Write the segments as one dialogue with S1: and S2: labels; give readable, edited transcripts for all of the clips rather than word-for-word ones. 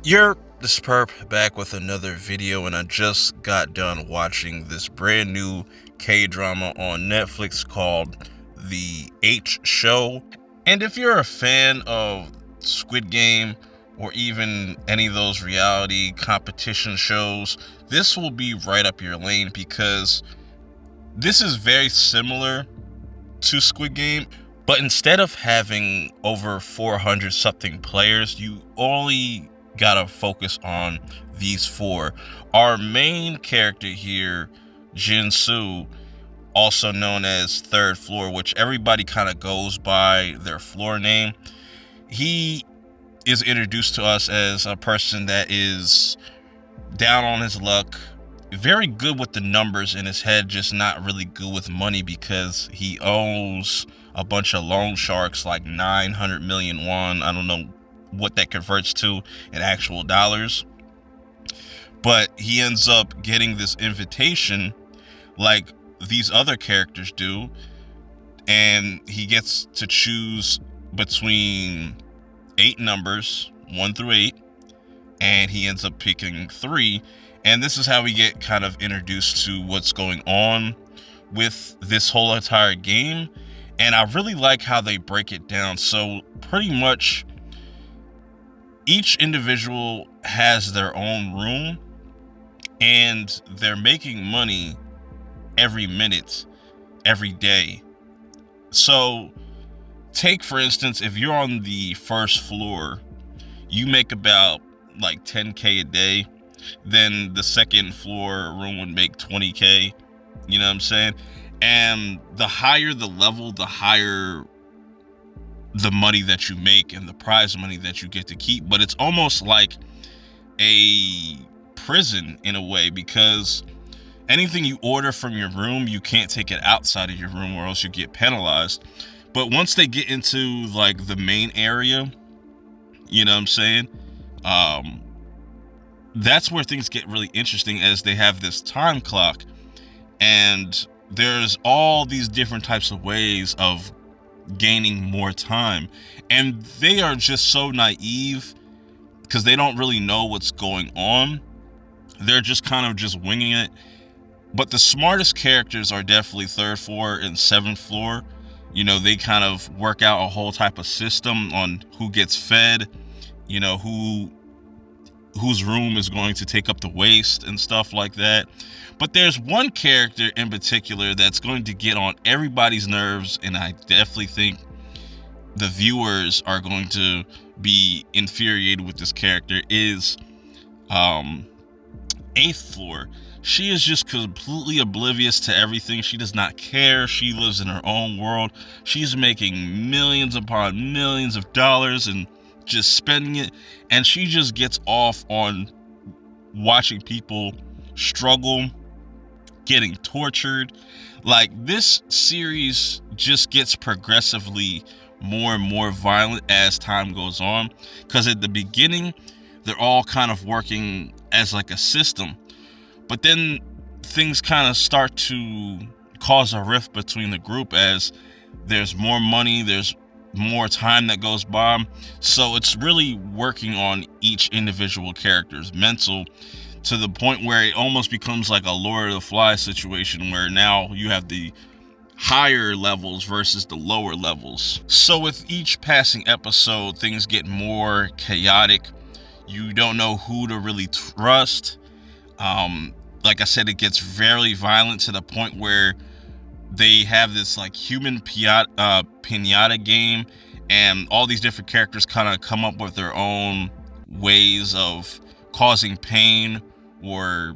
S1: You're this perp back with another video, and I just got done watching this brand new K-drama on Netflix called The H Show. And if you're a fan of Squid Game or even any of those reality competition shows, this will be right up your lane because this is very similar to Squid Game, but instead of having over 400 something players, you only gotta focus on these four. Our main character here, Jin Soo, also known as Third Floor, which everybody kind of goes by their floor name. He is introduced to us as a person that is down on his luck, very good with the numbers in his head, just not really good with money because he owes a bunch of loan sharks like 900 million won. I don't know what that converts to in actual dollars, but he ends up getting this invitation like these other characters do, and he gets to choose between 8 numbers, 1 through 8, and he ends up picking 3. And this is how we get kind of introduced to what's going on with this whole entire game. And I really like how they break it down. So pretty much each individual has their own room, and they're making money every minute, every day. So take, for instance, if you're on the first floor, you make about like 10K a day. Then the second floor room would make 20K. You know what I'm saying? And the higher the level, the higher the money that you make and the prize money that you get to keep. But it's almost like a prison in a way, because anything you order from your room, you can't take it outside of your room or else you get penalized. But once they get into like the main area, you know what I'm saying? That's where things get really interesting, as they have this time clock, and there's all these different types of ways of gaining more time. And they are just so naive because they don't really know what's going on. They're just kind of just winging it. But the smartest characters are definitely third floor and seventh floor. You know, they kind of work out a whole type of system on who gets fed, you know, whose room is going to take up the waste and stuff like that. But there's one character in particular that's going to get on everybody's nerves, and I definitely think the viewers are going to be infuriated with this character, is 8th floor. She is just completely oblivious to everything. She does not care. She lives in her own world. She's making millions upon millions of dollars and just spending it, and she just gets off on watching people struggle, getting tortured. Like, this series just gets progressively more and more violent as time goes on, because at the beginning they're all kind of working as like a system, but then things kind of start to cause a rift between the group as there's more money, there's more time that goes by. So it's really working on each individual character's mental, to the point where it almost becomes like a Lord of the Flies situation, where now you have the higher levels versus the lower levels. So with each passing episode, things get more chaotic. You don't know who to really trust. Like I said, it gets very violent, to the point where they have this like human pinata game, and all these different characters kind of come up with their own ways of causing pain or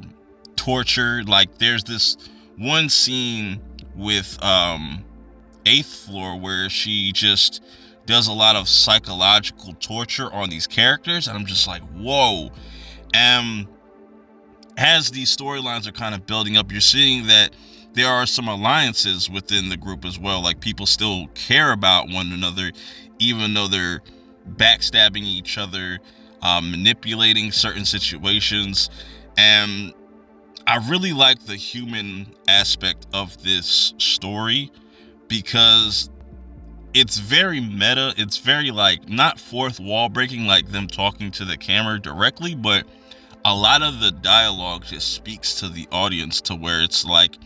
S1: torture. Like, there's this one scene with 8th floor where she just does a lot of psychological torture on these characters, and I'm just like, whoa. As these storylines are kind of building up, you're seeing that there are some alliances within the group as well. Like, people still care about one another, even though they're backstabbing each other, manipulating certain situations. And I really like the human aspect of this story, because it's very meta. It's very like not fourth wall breaking, like them talking to the camera directly, but a lot of the dialogue just speaks to the audience to where it's like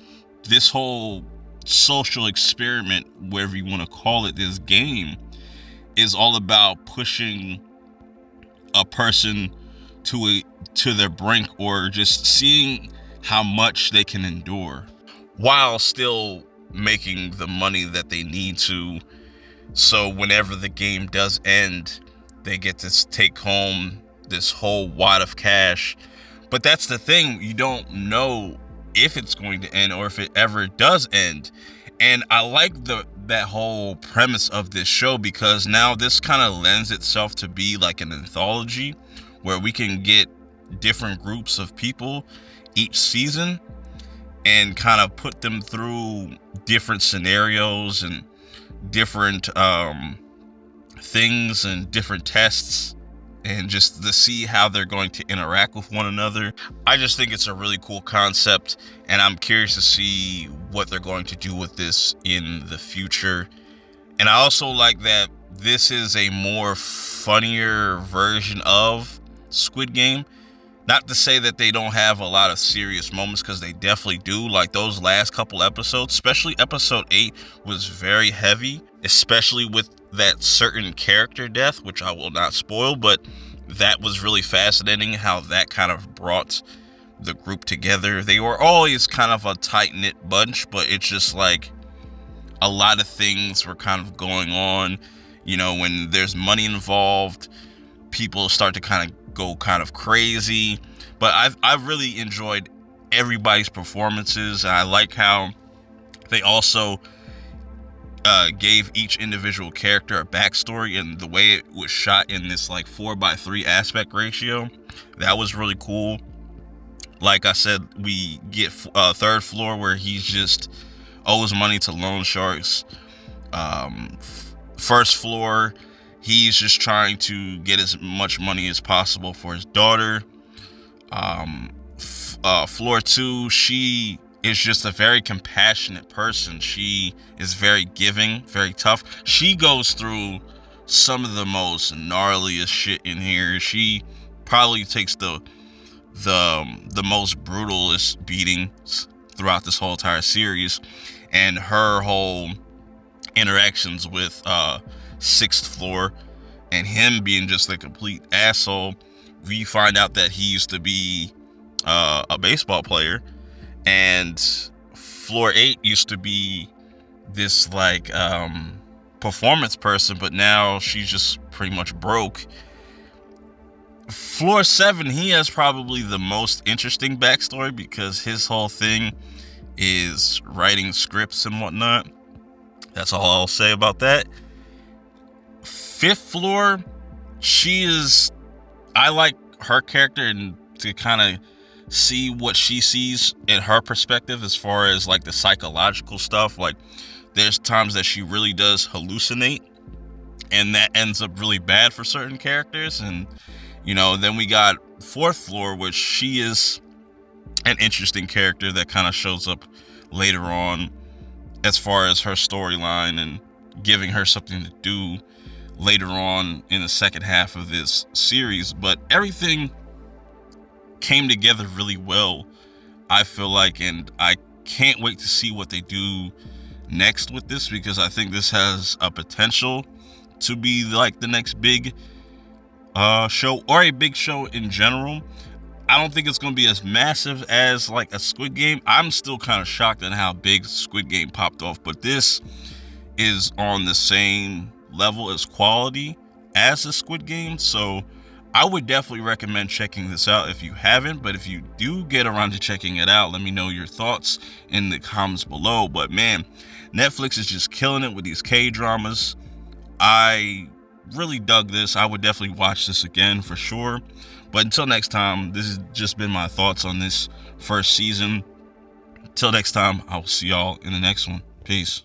S1: this whole social experiment, whatever you want to call it, this game is all about pushing a person to their brink, or just seeing how much they can endure while still making the money that they need to. So whenever the game does end, they get to take home this whole wad of cash. But that's the thing, you don't know if it's going to end or if it ever does end. And I like that whole premise of this show, because now this kind of lends itself to be like an anthology where we can get different groups of people each season and kind of put them through different scenarios and different things and different tests, and just to see how they're going to interact with one another. I just think it's a really cool concept, and I'm curious to see what they're going to do with this in the future. And I also like that this is a more funnier version of Squid Game. Not to say that they don't have a lot of serious moments, because they definitely do. Like those last couple episodes, especially episode 8, was very heavy, especially with that certain character death, which I will not spoil, but that was really fascinating how that kind of brought the group together. They were always kind of a tight-knit bunch, but it's just like a lot of things were kind of going on. You know, when there's money involved, people start to kind of go kind of crazy. But I've really enjoyed everybody's performances. I like how they also gave each individual character a backstory, and the way it was shot in this like 4:3 aspect ratio, that was really cool. Like I said, we get third floor where he's just owes money to loan sharks. First floor, he's just trying to get as much money as possible for his daughter. Floor 2, she is just a very compassionate person. She is very giving, very tough. She goes through some of the most gnarliest shit in here. She probably takes the most brutalest beatings throughout this whole entire series, and her whole interactions with sixth floor and him being just a complete asshole. We find out that he used to be a baseball player, and floor 8 used to be this like performance person, but now she's just pretty much broke. Floor 7, he has probably the most interesting backstory, because his whole thing is writing scripts and whatnot. That's all I'll say about that. Fifth floor, I like her character, and to kind of see what she sees in her perspective as far as like the psychological stuff. Like there's times that she really does hallucinate, and that ends up really bad for certain characters. And you know, then we got fourth floor, which she is an interesting character that kind of shows up later on as far as her storyline and giving her something to do later on in the second half of this series. But everything came together really well, I feel like, and I can't wait to see what they do next with this, because I think this has a potential to be like the next big show, or a big show in general. I don't think it's going to be as massive as like a Squid Game. I'm still kind of shocked at how big Squid Game popped off, but this is on the same level as quality as a Squid Game. So I would definitely recommend checking this out if you haven't. But if you do get around to checking it out, let me know your thoughts in the comments below. But man, Netflix is just killing it with these K-dramas. I really dug this. I would definitely watch this again for sure. But until next time, this has just been my thoughts on this first season. Until next time, I will see y'all in the next one. Peace.